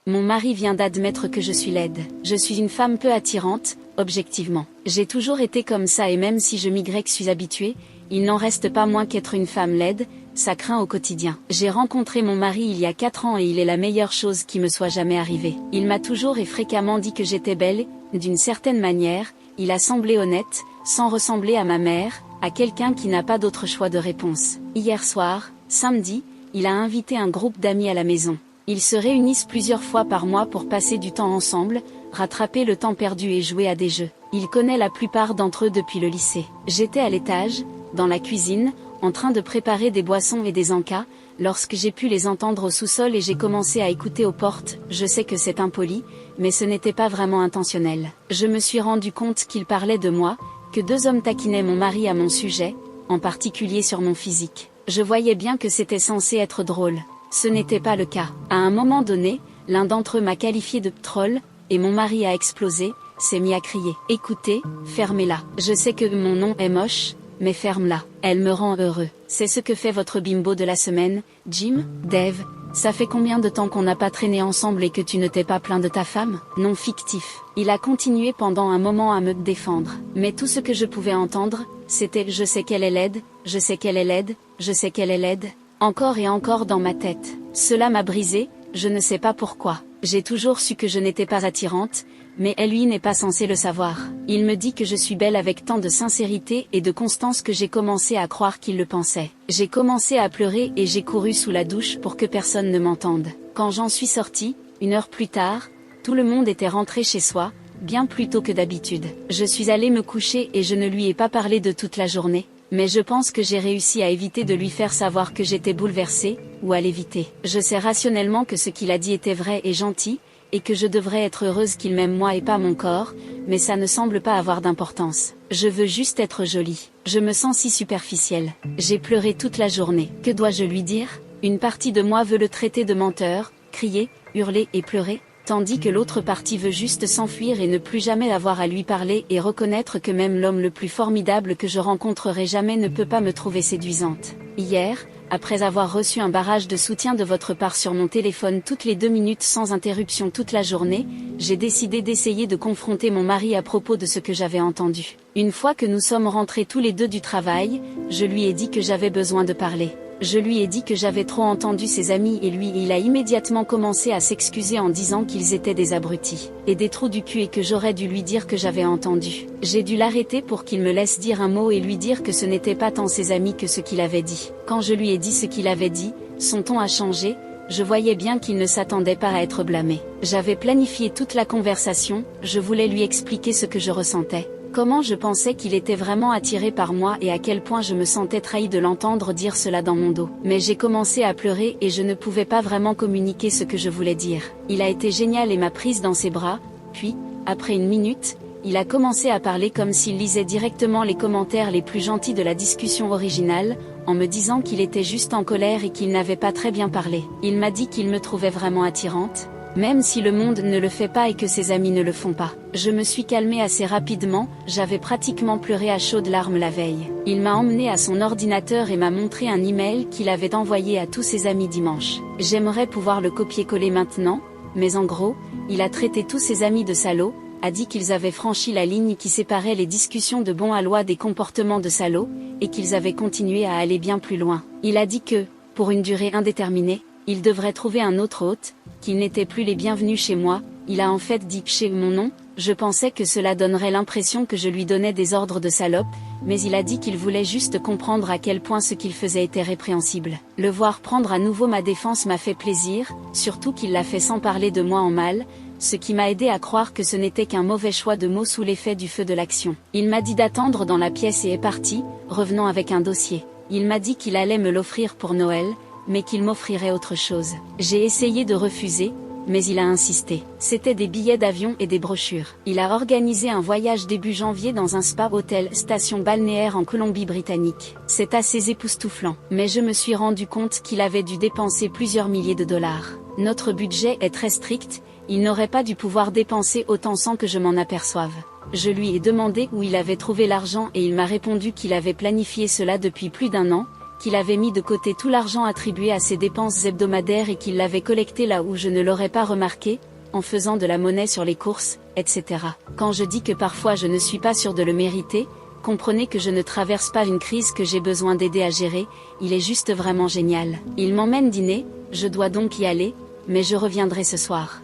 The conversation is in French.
Mon mari vient d'admettre que je suis laide. Je suis une femme peu attirante, objectivement. J'ai toujours été comme ça et même si je suis habituée, il n'en reste pas moins qu'être une femme laide, ça craint au quotidien. J'ai rencontré mon mari il y a 4 ans et il est la meilleure chose qui me soit jamais arrivée. Il m'a toujours et fréquemment dit que j'étais belle, d'une certaine manière, il a semblé honnête, sans ressembler à ma mère, à quelqu'un qui n'a pas d'autre choix de réponse. Hier soir, samedi, il a invité un groupe d'amis à la maison. Ils se réunissent plusieurs fois par mois pour passer du temps ensemble, rattraper le temps perdu et jouer à des jeux. Il connaît la plupart d'entre eux depuis le lycée. J'étais à l'étage, dans la cuisine, en train de préparer des boissons et des encas, lorsque j'ai pu les entendre au sous-sol et j'ai commencé à écouter aux portes. Je sais que c'est impoli, mais ce n'était pas vraiment intentionnel. Je me suis rendu compte qu'ils parlaient de moi, que 2 hommes taquinaient mon mari à mon sujet, en particulier sur mon physique. Je voyais bien que c'était censé être drôle. Ce n'était pas le cas. À un moment donné, l'un d'entre eux m'a qualifié de troll, et mon mari a explosé, s'est mis à crier. Écoutez, fermez-la. Je sais que mon nom est moche, mais ferme-la. Elle me rend heureux. C'est ce que fait votre bimbo de la semaine, Jim. Dave, ça fait combien de temps qu'on n'a pas traîné ensemble et que tu ne t'es pas plaint de ta femme? Non fictif. Il a continué pendant un moment à me défendre. Mais tout ce que je pouvais entendre, c'était « je sais qu'elle est laide, je sais qu'elle est laide, je sais qu'elle est laide », encore et encore dans ma tête. Cela m'a brisé, je ne sais pas pourquoi. J'ai toujours su que je n'étais pas attirante, mais elle lui n'est pas censée le savoir. Il me dit que je suis belle avec tant de sincérité et de constance que j'ai commencé à croire qu'il le pensait. J'ai commencé à pleurer et j'ai couru sous la douche pour que personne ne m'entende. Quand j'en suis sortie, 1 heure plus tard, tout le monde était rentré chez soi, bien plus tôt que d'habitude. Je suis allée me coucher et je ne lui ai pas parlé de toute la journée. Mais je pense que j'ai réussi à éviter de lui faire savoir que j'étais bouleversée, ou à l'éviter. Je sais rationnellement que ce qu'il a dit était vrai et gentil, et que je devrais être heureuse qu'il m'aime moi et pas mon corps, mais ça ne semble pas avoir d'importance. Je veux juste être jolie. Je me sens si superficielle. J'ai pleuré toute la journée. Que dois-je lui dire? Une partie de moi veut le traiter de menteur, crier, hurler et pleurer, tandis que l'autre partie veut juste s'enfuir et ne plus jamais avoir à lui parler et reconnaître que même l'homme le plus formidable que je rencontrerai jamais ne peut pas me trouver séduisante. Hier, après avoir reçu un barrage de soutien de votre part sur mon téléphone toutes les 2 minutes sans interruption toute la journée, j'ai décidé d'essayer de confronter mon mari à propos de ce que j'avais entendu. Une fois que nous sommes rentrés tous les deux du travail, je lui ai dit que j'avais besoin de parler. Je lui ai dit que j'avais trop entendu ses amis et il a immédiatement commencé à s'excuser en disant qu'ils étaient des abrutis et des trous du cul et que j'aurais dû lui dire que j'avais entendu. J'ai dû l'arrêter pour qu'il me laisse dire un mot et lui dire que ce n'était pas tant ses amis que ce qu'il avait dit. Quand je lui ai dit ce qu'il avait dit, son ton a changé, je voyais bien qu'il ne s'attendait pas à être blâmé. J'avais planifié toute la conversation, je voulais lui expliquer ce que je ressentais. Comment je pensais qu'il était vraiment attiré par moi et à quel point je me sentais trahie de l'entendre dire cela dans mon dos. Mais j'ai commencé à pleurer et je ne pouvais pas vraiment communiquer ce que je voulais dire. Il a été génial et m'a prise dans ses bras, puis, après 1 minute, il a commencé à parler comme s'il lisait directement les commentaires les plus gentils de la discussion originale, en me disant qu'il était juste en colère et qu'il n'avait pas très bien parlé. Il m'a dit qu'il me trouvait vraiment attirante, même si le monde ne le fait pas et que ses amis ne le font pas. Je me suis calmée assez rapidement, j'avais pratiquement pleuré à chaudes larmes la veille. Il m'a emmenée à son ordinateur et m'a montré un email qu'il avait envoyé à tous ses amis dimanche. J'aimerais pouvoir le copier-coller maintenant, mais en gros, il a traité tous ses amis de salauds, a dit qu'ils avaient franchi la ligne qui séparait les discussions de bon aloi des comportements de salauds, et qu'ils avaient continué à aller bien plus loin. Il a dit que, pour une durée indéterminée, il devrait trouver un autre hôte, qu'ils n'étaient plus les bienvenus chez moi. Il a en fait dit chez mon nom, je pensais que cela donnerait l'impression que je lui donnais des ordres de salope, mais il a dit qu'il voulait juste comprendre à quel point ce qu'il faisait était répréhensible. Le voir prendre à nouveau ma défense m'a fait plaisir, surtout qu'il l'a fait sans parler de moi en mal, ce qui m'a aidé à croire que ce n'était qu'un mauvais choix de mots sous l'effet du feu de l'action. Il m'a dit d'attendre dans la pièce et est parti, revenant avec un dossier. Il m'a dit qu'il allait me l'offrir pour Noël, mais qu'il m'offrirait autre chose. J'ai essayé de refuser, mais il a insisté. C'était des billets d'avion et des brochures. Il a organisé un voyage début janvier dans un spa-hôtel station balnéaire en Colombie-Britannique. C'est assez époustouflant, mais je me suis rendu compte qu'il avait dû dépenser plusieurs milliers de dollars. Notre budget est très strict, il n'aurait pas dû pouvoir dépenser autant sans que je m'en aperçoive. Je lui ai demandé où il avait trouvé l'argent et il m'a répondu qu'il avait planifié cela depuis plus d'1 an, qu'il avait mis de côté tout l'argent attribué à ses dépenses hebdomadaires et qu'il l'avait collecté là où je ne l'aurais pas remarqué, en faisant de la monnaie sur les courses, etc. Quand je dis que parfois je ne suis pas sûr de le mériter, comprenez que je ne traverse pas une crise que j'ai besoin d'aider à gérer, il est juste vraiment génial. Il m'emmène dîner, je dois donc y aller, mais je reviendrai ce soir.